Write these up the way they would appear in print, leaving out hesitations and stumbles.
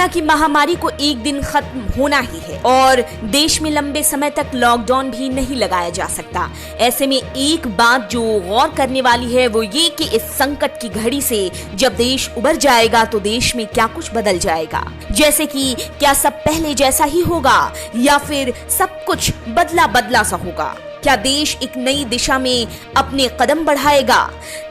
Corona की महामारी को एक दिन खत्म होना ही है और देश में लंबे समय तक लॉकडाउन भी नहीं लगाया जा सकता। ऐसे में एक बात जो गौर करने वाली है वो ये कि इस संकट की घड़ी से जब देश उबर जाएगा तो देश में क्या कुछ बदल जाएगा। जैसे कि क्या सब पहले जैसा ही होगा या फिर सब कुछ बदला बदला सा होगा। क्या देश एक नई दिशा में अपने कदम बढ़ाएगा।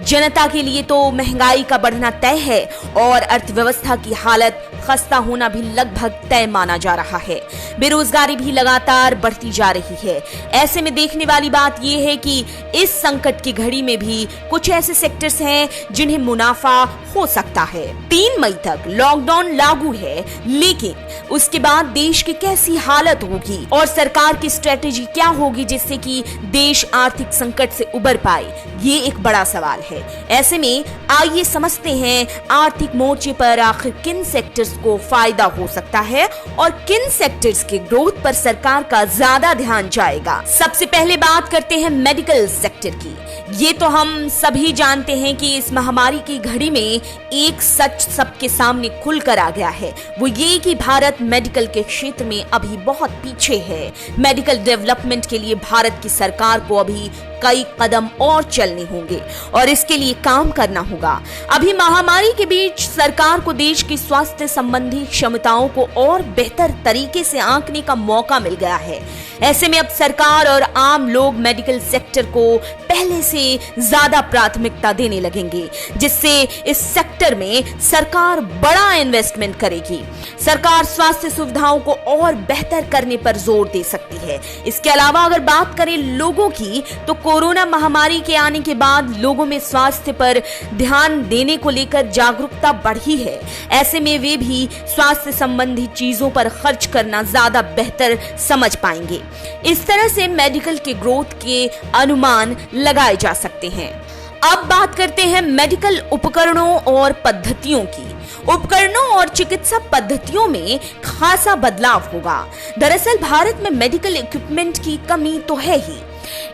जनता के लिए तो महंगाई का बढ़ना तय है और अर्थव्यवस्था की हालत खस्ता होना भी लगभग तय माना जा रहा है। बेरोजगारी भी लगातार बढ़ती जा रही है। ऐसे में देखने वाली बात यह है कि इस संकट की घड़ी में भी कुछ ऐसे सेक्टर्स हैं जिन्हें मुनाफा हो सकता है। 3 मई तक लॉकडाउन लागू है, लेकिन उसके बाद देश की कैसी हालत होगी और सरकार की स्ट्रेटेजी क्या होगी जिससे कि देश आर्थिक संकट से उबर पाए, ये एक बड़ा सवाल है। ऐसे में आइए समझते हैं आर्थिक मोर्चे पर आखिर किन सेक्टर्स को फायदा हो सकता है और किन सेक्टर्स के ग्रोथ पर सरकार का ज्यादा ध्यान जाएगा। सबसे पहले बात करते हैं मेडिकल सेक्टर की। ये तो हम सभी जानते हैं कि इस महामारी की घड़ी में एक सच सबके सामने खुलकर आ गया है, वो ये कि भारत मेडिकल के क्षेत्र में अभी बहुत पीछे है। मेडिकल डेवलपमेंट के लिए भारत की सरकार को अभी कई कदम और चलने होंगे और इसके लिए काम करना होगा। अभी महामारी के बीच सरकार को देश की स्वास्थ्य संबंधी क्षमताओं को और बेहतर तरीके से आंकने का मौका मिल गया है। ऐसे में अब सरकार और आम लोग मेडिकल सेक्टर को पहले से ज्यादा प्राथमिकता देने लगेंगे, जिससे इस सेक्टर में सरकार बड़ा इन्वेस्टमेंट करेगी। सरकार स्वास्थ्य सुविधाओं को और बेहतर करने पर जोर दे सकती है। इसके अलावा अगर बात करें लोगों की, तो कोरोना महामारी के आने के बाद लोगों में स्वास्थ्य पर ध्यान देने को लेकर जागरूकता बढ़ी है। ऐसे में वे भी स्वास्थ्य संबंधी चीजों पर खर्च करना ज्यादा बेहतर समझ पाएंगे। इस तरह से मेडिकल के ग्रोथ के अनुमान लगाए जा सकते हैं। अब बात करते हैं मेडिकल उपकरणों और पद्धतियों की। उपकरणों और चिकित्सा पद्धतियों में खासा बदलाव होगा। दरअसल भारत में मेडिकल इक्विपमेंट की कमी तो है ही।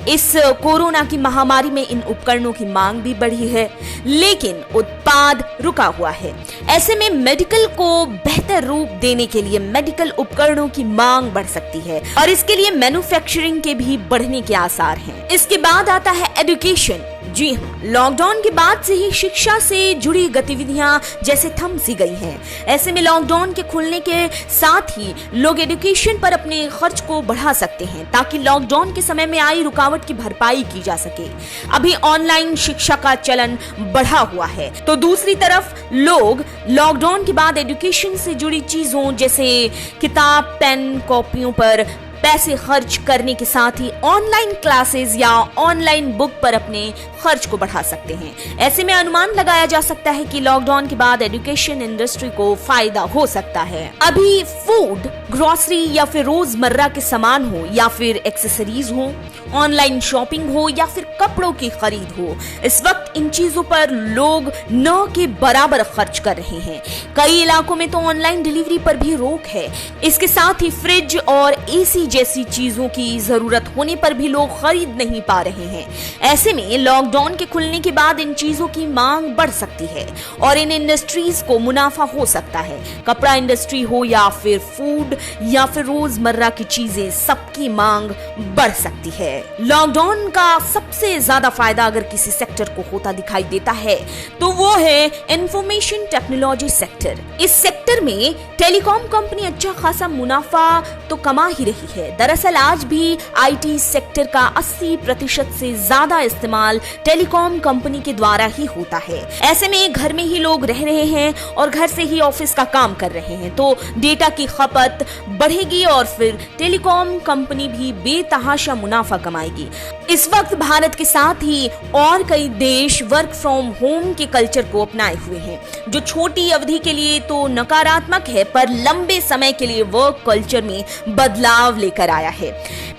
इस कोरोना की महामारी में इन उपकरणों की मांग भी बढ़ी है, लेकिन उत्पाद रुका हुआ है। ऐसे में मेडिकल को बेहतर रूप देने के लिए मेडिकल उपकरणों की मांग बढ़ सकती है और इसके लिए मैन्युफैक्चरिंग के भी बढ़ने के आसार हैं। इसके बाद आता है एजुकेशन। जी हाँ, लॉकडाउन के बाद से ही शिक्षा से जुड़ी गतिविधियां जैसे थम सी गई हैं। ऐसे में लॉकडाउन के खुलने के साथ ही लोग एजुकेशन पर अपने खर्च को बढ़ा सकते हैं ताकि लॉकडाउन के समय में आई रुकावट की भरपाई की जा सके। अभी ऑनलाइन शिक्षा का चलन बढ़ा हुआ है, तो दूसरी तरफ लोग लॉकडाउन के बाद एजुकेशन से जुड़ी चीजों जैसे किताब, पेन, कॉपियों पर पैसे खर्च करने के साथ ही ऑनलाइन क्लासेस या ऑनलाइन बुक पर अपने खर्च को बढ़ा सकते हैं। ऐसे में अनुमान लगाया जा सकता है कि लॉकडाउन के बाद एजुकेशन इंडस्ट्री को फायदा हो सकता है। अभी फूड, ग्रोसरी या फिर रोजमर्रा के सामान हो या फिर एक्सेसरीज हो, ऑनलाइन शॉपिंग हो या फिर कपड़ों की खरीद हो, इस वक्त इन चीजों पर लोग न के बराबर खर्च कर रहे हैं। कई इलाकों में तो ऑनलाइन डिलीवरी पर भी रोक है। इसके साथ ही फ्रिज और एसी जैसी चीजों की जरूरत होने पर भी लोग खरीद नहीं पा रहे हैं। ऐसे में लॉकडाउन के खुलने के बाद इन चीजों की मांग बढ़ सकती है और इन इंडस्ट्रीज को मुनाफा हो सकता है। कपड़ा इंडस्ट्री हो या फिर फूड या फिर रोजमर्रा की चीजें, सबकी मांग बढ़ सकती है। लॉकडाउन का सबसे ज्यादा फायदा अगर किसी सेक्टर को होता दिखाई देता है तो वो है इंफॉर्मेशन टेक्नोलॉजी सेक्टर। इस सेक्टर में टेलीकॉम कंपनी अच्छा खासा मुनाफा तो कमा ही रही है। दरअसल आज भी आईटी सेक्टर का 80% से ज्यादा इस्तेमाल टेलीकॉम कंपनी के द्वारा ही होता है। ऐसे में घर में ही लोग रह रहे हैं और घर से ही ऑफिस का काम कर रहे हैं, तो डेटा की खपत बढ़ेगी और फिर टेलीकॉम कंपनी भी बेतहाशा मुनाफा कमाएगी। इस वक्त भारत के साथ ही और कई देश वर्क फ्रॉम होम के कल्चर को अपनाए हुए हैं, जो छोटी अवधि के लिए तो नकारात्मक है पर लंबे समय के लिए वर्क कल्चर में बदलाव लेकर आया है।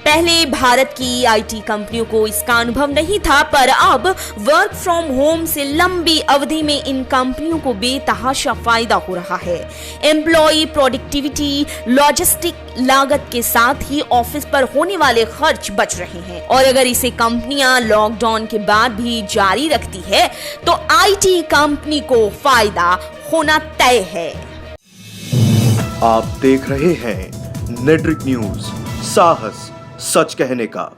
पहले भारत की आईटी कंपनियों को इसका अनुभव नहीं था, पर अब वर्क फ्रॉम होम से लंबी अवधि में इन कंपनियों को बेतहाशा फायदा हो रहा है। एम्प्लॉय प्रोडक्टिविटी, लॉजिस्टिक लागत के साथ ही ऑफिस पर होने वाले खर्च बच रहे हैं और अगर इसे कंपनियां लॉकडाउन के बाद भी जारी रखती है तो आईटी कंपनी को फायदा होना तय है। आप देख रहे हैं नेट्रिक न्यूज, साहस सच कहने का।